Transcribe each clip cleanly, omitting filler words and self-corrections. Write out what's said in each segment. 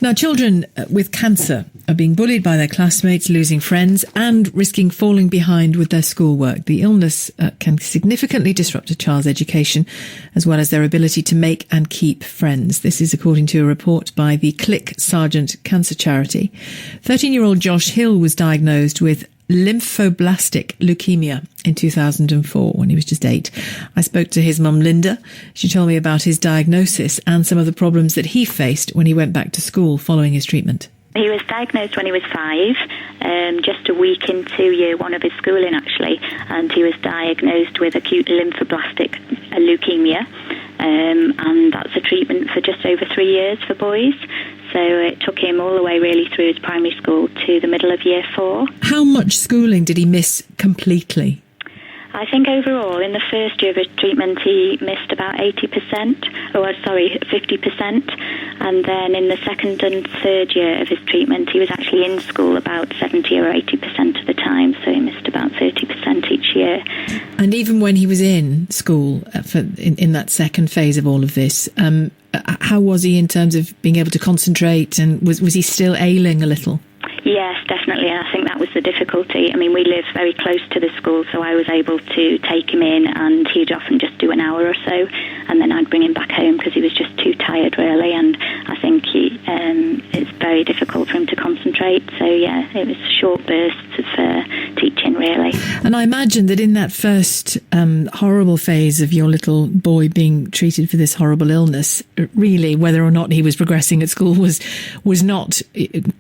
Now, children with cancer are being bullied by their classmates, losing friends, and risking falling behind with their schoolwork. The illness can significantly disrupt a child's education, as well as their ability to make and keep friends. This is according to a report by the CLIC Sargent cancer charity. 13-year-old Josh Hill was diagnosed with lymphoblastic leukemia in 2004 when he was just 8. I spoke to his mum, Linda. She told me about his diagnosis and some of the problems that he faced when he went back to school following his treatment. He was diagnosed when he was 5, just a week into year 1 of his schooling actually, and he was diagnosed with acute lymphoblastic leukemia, and that's a treatment for just over 3 years for boys. So it took him all the way really through his primary school to the middle of year 4. How much schooling did he miss completely? I think overall, in the first year of his treatment, he missed about 50%. And then in the second and third year of his treatment, he was actually in school about 70 or 80% of the time, so he missed about 30% each year. And even when he was in school, in that second phase of all of this, how was he in terms of being able to concentrate, and was he still ailing a little? Yes, definitely, and I think that was the difficulty. I mean, we live very close to the school, so I was able to take him in, and he'd often just do an hour or so, and then I'd bring him back home because he was just too tired, really, and I think it's very difficult for him to concentrate. So, yeah, it was short bursts of teaching, really. And I imagine that in that first horrible phase of your little boy being treated for this horrible illness, really, whether or not he was progressing at school was not,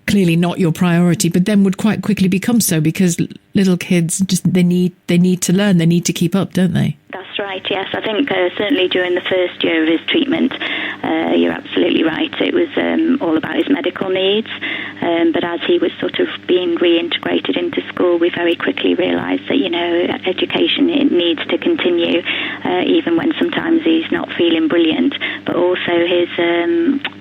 clearly not your priority, but then would quite quickly become so, because little kids just they need to learn, they need to keep up, don't they? That's right, yes. I think certainly during the first year of his treatment, you're absolutely right. It was all about his medical needs. But as he was sort of being reintegrated into school, we very quickly realised that, education it needs to continue, even when sometimes he's not feeling brilliant. But also his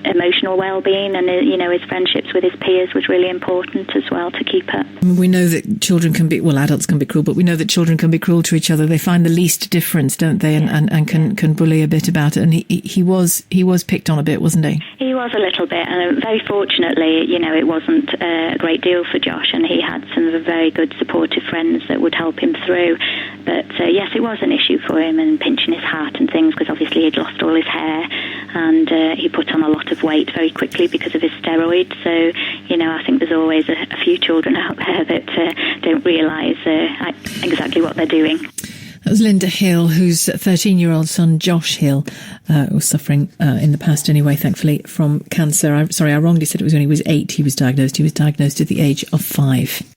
emotional well-being and, his friendships with his peers was really important as well to keep up. We know that children can be, adults can be cruel, but we know that children can be cruel to each other. They find the least difference, don't they, and can bully a bit about it. And he was picked on a bit, wasn't he? He was a little bit, and very fortunately, it wasn't a great deal for Josh, and he had some very good supportive friends that would help him through. But yes, it was an issue for him, and pinching his hat and things, because obviously he'd lost all his hair, and he put on a lot of weight very quickly because of his steroids. So, I think there's always a few children out there that don't realise exactly what they're doing. That was Linda Hill, whose 13-year-old son, Josh Hill, was suffering, in the past anyway, thankfully, from cancer. I wrongly said it was when he was 8 he was diagnosed. He was diagnosed at the age of 5.